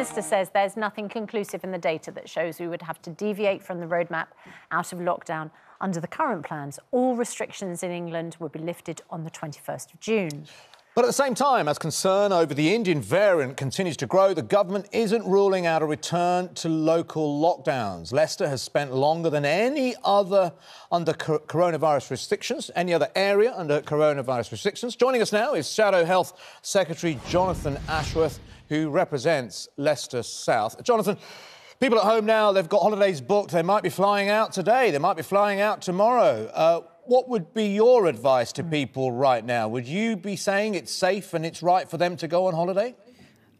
Minister says there's nothing conclusive in the data that shows we would have to deviate from the roadmap out of lockdown. Under the current plans, all restrictions in England would be lifted on the 21st of June. But at the same time, as concern over the Indian variant continues to grow, the government isn't ruling out a return to local lockdowns. Leicester has spent longer than any other under coronavirus restrictions, any other area under coronavirus restrictions. Joining us now is Shadow Health Secretary Jon Ashworth, who represents Leicester South. Jonathan, people at home now, they've got holidays booked. They might be flying out today. They might be flying out tomorrow. What would be your advice to people right now? Would you be saying it's safe and it's right for them to go on holiday?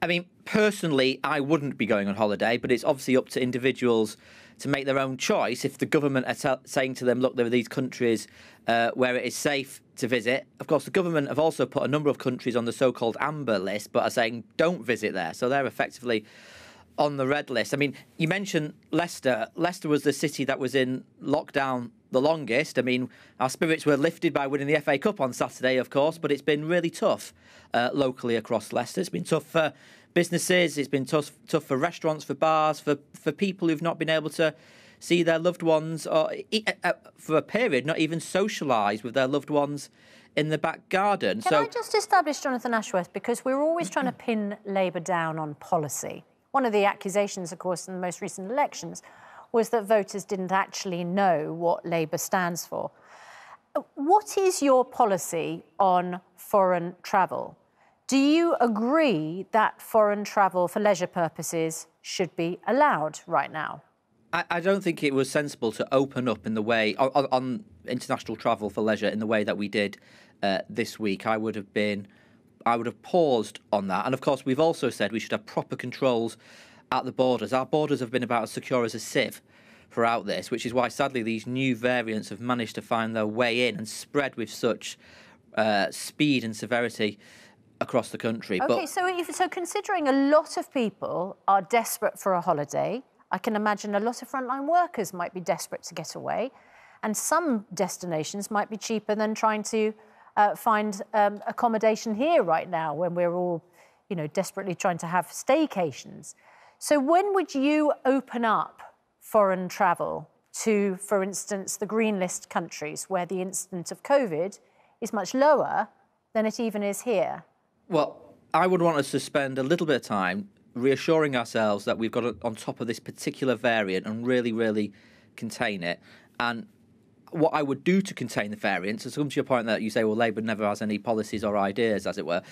I mean, personally, I wouldn't be going on holiday, but it's obviously up to individuals to make their own choice. If the government are saying to them, look, there are these countries where it is safe to visit. Of course, the government have also put a number of countries on the so-called amber list, but are saying don't visit there. So they're effectively on the red list. I mean, you mentioned Leicester. Leicester was the city that was in lockdown the longest. I mean, our spirits were lifted by winning the FA Cup on Saturday, of course, but it's been really tough locally across Leicester. It's been tough for businesses, it's been tough for restaurants, for bars, for people who've not been able to see their loved ones, or for a period, not even socialise with their loved ones in the back garden. Can I just establish, Jonathan Ashworth, because we're always trying to pin Labour down on policy. One of the accusations, of course, in the most recent elections was that voters didn't actually know what Labour stands for. What is your policy on foreign travel? Do you agree that foreign travel for leisure purposes should be allowed right now? I don't think it was sensible to open up in the way on international travel for leisure in the way that we did this week. I would have paused on that. And of course, we've also said we should have proper controls at the borders. Our borders have been about as secure as a sieve throughout this, which is why, sadly, these new variants have managed to find their way in and spread with such speed and severity across the country. OK, so considering a lot of people are desperate for a holiday, I can imagine a lot of frontline workers might be desperate to get away, and some destinations might be cheaper than trying to find accommodation here right now when we're all, desperately trying to have staycations. So when would you open up foreign travel to, for instance, the green list countries where the incidence of COVID is much lower than it even is here? Well, I would want us to spend a little bit of time reassuring ourselves that we've got on top of this particular variant and really, really contain it. And what I would do to contain the variants, to come to your point that you say, well, Labour never has any policies or ideas, as it were,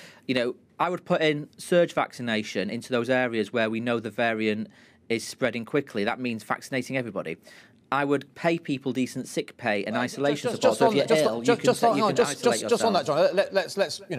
I would put in surge vaccination into those areas where we know the variant is spreading quickly. That means vaccinating everybody. I would pay people decent sick pay and isolation support. So if you're ill, you can isolate yourself. Just on that, John,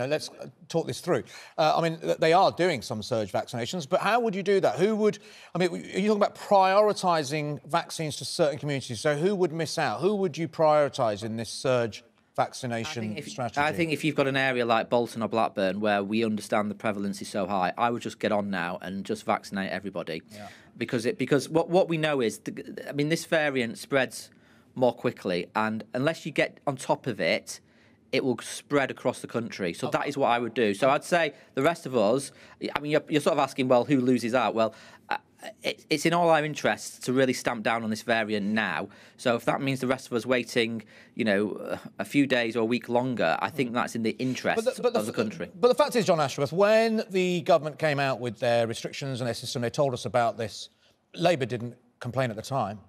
let's talk this through. I mean, they are doing some surge vaccinations, but how would you do that? Are you talking about prioritising vaccines to certain communities? So who would miss out? Who would you prioritise in this surge vaccination strategy? I think if you've got an area like Bolton or Blackburn where we understand the prevalence is so high, I would just get on now and just vaccinate everybody. Yeah. Because what we know is, this variant spreads more quickly, and unless you get on top of it, it will spread across the country. So that is what I would do. So I'd say the rest of us, you're sort of asking, well, who loses out? Well, it's in all our interests to really stamp down on this variant now. So if that means the rest of us waiting, a few days or a week longer, I think that's in the interests of the country. But the fact is, Jon Ashworth, when the government came out with their restrictions and their system, they told us about this. Labour didn't complain at the time.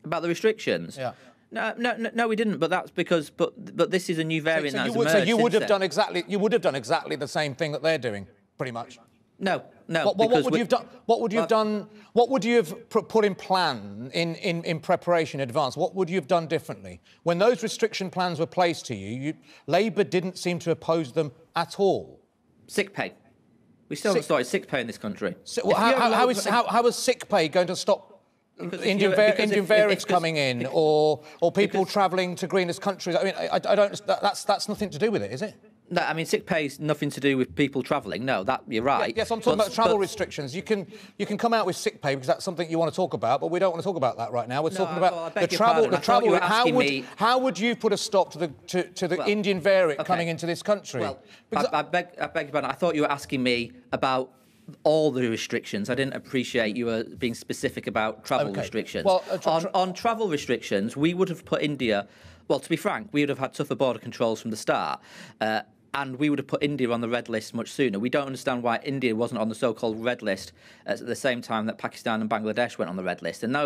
About the restrictions? Yeah. No, we didn't. But that's because, but this is a new variant that's emerged. So you would have done exactly the same thing that they're doing, pretty much. No. What would you have done? What would you have done? What would you have put in plan in preparation in advance? What would you have done differently when those restriction plans were placed to you? Labour didn't seem to oppose them at all. Sick pay. We still haven't started sick pay in this country. How is sick pay going to stop Indian variants coming in, or people travelling to greenest countries? I mean, I don't. That's nothing to do with it, is it? No, sick pay is nothing to do with people travelling. No, that you're right. Yes, I'm talking about travel restrictions. You can come out with sick pay because that's something you want to talk about, but we don't want to talk about that right now. We're talking about the travel. How would you put a stop to the Indian variant coming into this country? Well, I beg your pardon. I thought you were asking me about all the restrictions. I didn't appreciate you were being specific about travel restrictions. Well, on travel restrictions, we would have put India... Well, to be frank, we would have had tougher border controls from the start. And we would have put India on the red list much sooner. We don't understand why India wasn't on the so-called red list at the same time that Pakistan and Bangladesh went on the red list. And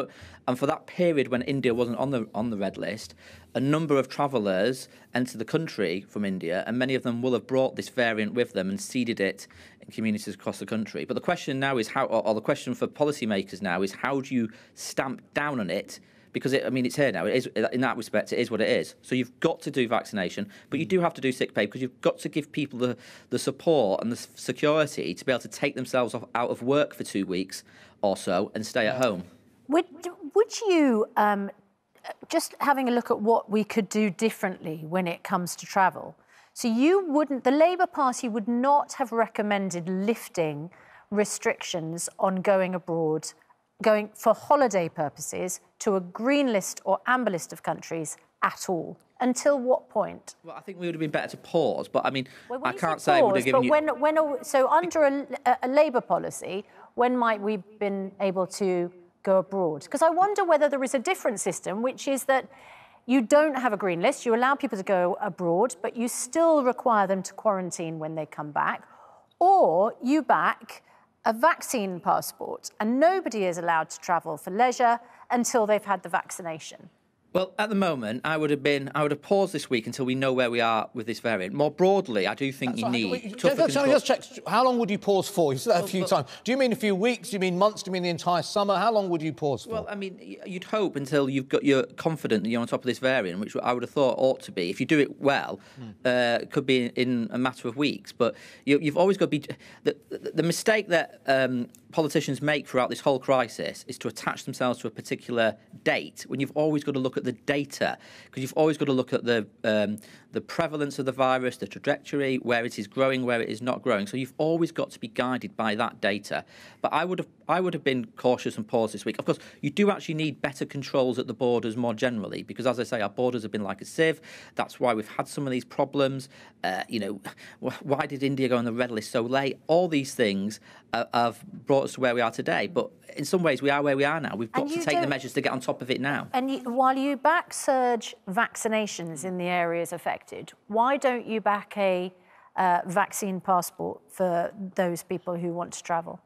for that period when India wasn't on the red list, a number of travellers entered the country from India, and many of them will have brought this variant with them and seeded it in communities across the country. But the question now is or the question for policymakers now is, how do you stamp down on it? Because, it's here now. It is, in that respect, it is what it is. So you've got to do vaccination, but you do have to do sick pay, because you've got to give people the support and the security to be able to take themselves out of work for 2 weeks or so and stay at home. Would you, just having a look at what we could do differently when it comes to travel, so the Labour Party would not have recommended lifting restrictions on going abroad, going for holiday purposes, to a green list or amber list of countries at all? Until what point? Well, I think we would have been better to pause, but I can't say I would have given you... So under a Labour policy, when might we have been able to go abroad? Because I wonder whether there is a different system, which is that you don't have a green list, you allow people to go abroad, but you still require them to quarantine when they come back, or you back a vaccine passport, and nobody is allowed to travel for leisure until they've had the vaccination. Well, at the moment, I would have paused this week until we know where we are with this variant. More broadly, I do think Just check, how long would you pause for? You said that a few times. Do you mean a few weeks? Do you mean months? Do you mean the entire summer? How long would you pause for? Well, you'd hope until you're confident that you're on top of this variant, which I would have thought ought to be. If you do it well, it could be in a matter of weeks. But you've always got to be... The mistake that politicians make throughout this whole crisis is to attach themselves to a particular date, when you've always got to look at the data, because you've always got to look at the prevalence of the virus, the trajectory, where it is growing, where it is not growing. So you've always got to be guided by that data. But I would have been cautious and paused this week. Of course, you do actually need better controls at the borders more generally, because, as I say, our borders have been like a sieve. That's why we've had some of these problems. Why did India go on the red list so late? All these things have brought us to where we are today. But in some ways, we are where we are now. We've got to take the measures to get on top of it now. And while you back surge vaccinations in the areas affected, why don't you back a vaccine passport for those people who want to travel?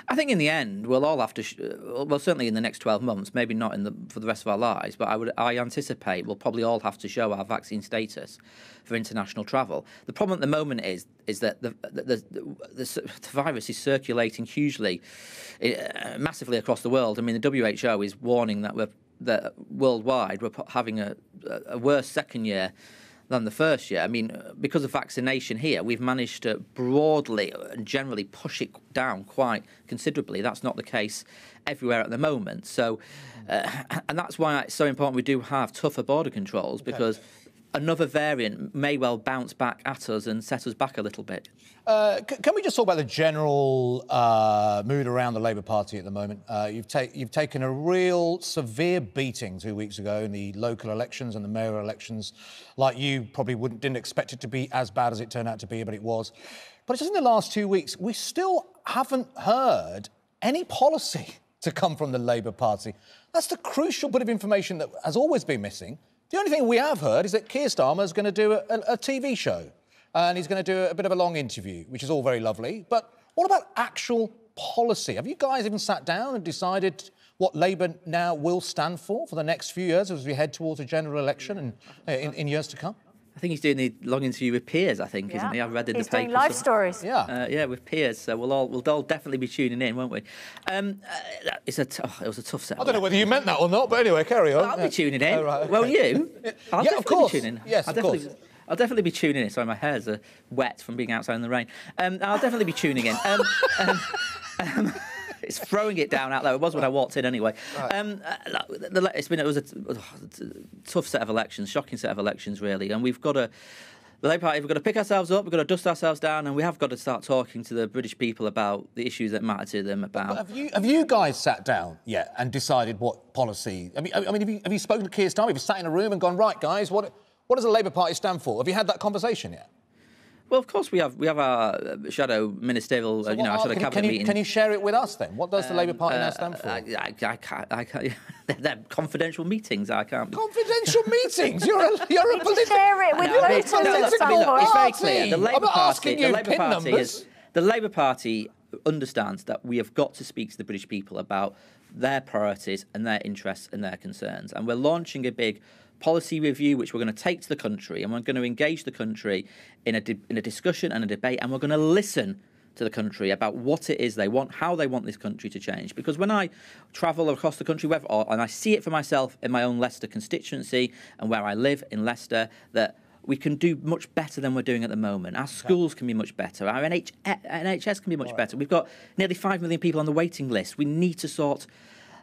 I think in the end, we'll all have to, well, certainly in the next 12 months, maybe not for the rest of our lives, but I anticipate we'll probably all have to show our vaccine status for international travel. The problem at the moment is that the virus is circulating hugely, massively across the world. I mean, the WHO is warning that worldwide we're having a worse second year than the first year. I mean, because of vaccination here, we've managed to broadly and generally push it down quite considerably. That's not the case everywhere at the moment. So, and that's why it's so important we do have tougher border controls, because another variant may well bounce back at us and set us back a little bit. Can we just talk about the general mood around the Labour Party at the moment? You've taken a real severe beating 2 weeks ago in the local elections and the mayoral elections. Like you probably didn't expect it to be as bad as it turned out to be, but it was. But just in the last 2 weeks, we still haven't heard any policy to come from the Labour Party. That's the crucial bit of information that has always been missing. The only thing we have heard is that Keir Starmer is going to do a TV show, and he's going to do a bit of a long interview, which is all very lovely. But what about actual policy? Have you guys even sat down and decided what Labour now will stand for the next few years as we head towards a general election and in years to come? I think he's doing the long interview with Piers, I think, isn't he? I've read in the paper. He's doing live stories. Yeah, with Piers. So we'll all definitely be tuning in, won't we? It was a tough set. I don't know whether you meant that or not, but anyway, carry on. I'll be tuning in. Oh, right, okay. Won't you? Of course. Be tuning in. Yes, of course. I'll definitely be tuning in. Sorry, my hair's wet from being outside in the rain. I'll definitely be tuning in. It's throwing it down out there. It was when I walked in anyway. Right. It was a tough set of elections, shocking set of elections, really. And the Labour Party, we've got to pick ourselves up, we've got to dust ourselves down, and we have got to start talking to the British people about the issues that matter to them. But have you guys sat down yet and decided what policy? I mean, have you spoken to Keir Starmer? Have you sat in a room and gone, right, guys, what does the Labour Party stand for? Have you had that conversation yet? Well, of course we have our shadow ministerial, So our shadow cabinet meeting. Can you share it with us then? What does the Labour Party now stand for? I can't. They're confidential meetings. I can't. Confidential meetings. You're a political. Share it with voters at some point. It's very clear. The Labour Party understands that we have got to speak to the British people about their priorities and their interests and their concerns. And we're launching a big policy review, which we're going to take to the country, and we're going to engage the country in a discussion and a debate, and we're going to listen to the country about what it is they want, how they want this country to change. Because when I travel across the country, and I see it for myself in my own Leicester constituency and where I live in Leicester, that we can do much better than we're doing at the moment. Our schools can be much better. Our NHS can be much better. We've got nearly 5 million people on the waiting list. We need to sort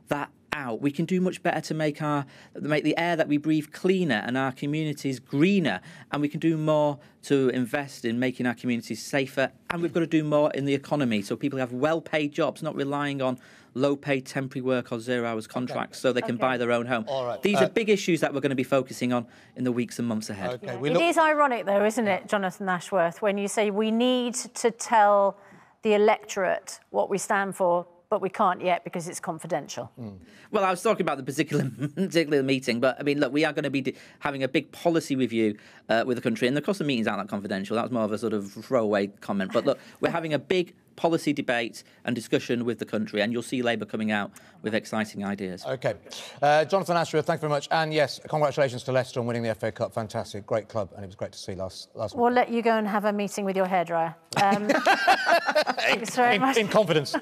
that out. We can do much better to make the air that we breathe cleaner and our communities greener. And we can do more to invest in making our communities safer. And we've got to do more in the economy so people have well-paid jobs, not relying on low-paid temporary work or 0 hours contracts so they can buy their own home. All right. These are big issues that we're going to be focusing on in the weeks and months ahead. Okay. It is ironic, though, isn't it, Jonathan Ashworth, when you say we need to tell the electorate what we stand for, but we can't yet because it's confidential. Well, I was talking about the particular meeting, but, I mean, look, we are going to be having a big policy review with the country, and of course the meetings aren't that confidential. That was more of a sort of throwaway comment. But, look, we're having a big policy debate and discussion with the country, and you'll see Labour coming out with exciting ideas. OK. Jonathan Ashworth, thank you very much. And, yes, congratulations to Leicester on winning the FA Cup. Fantastic. Great club, and it was great to see last week. We'll let you go and have a meeting with your hairdryer. Thanks very much. In confidence.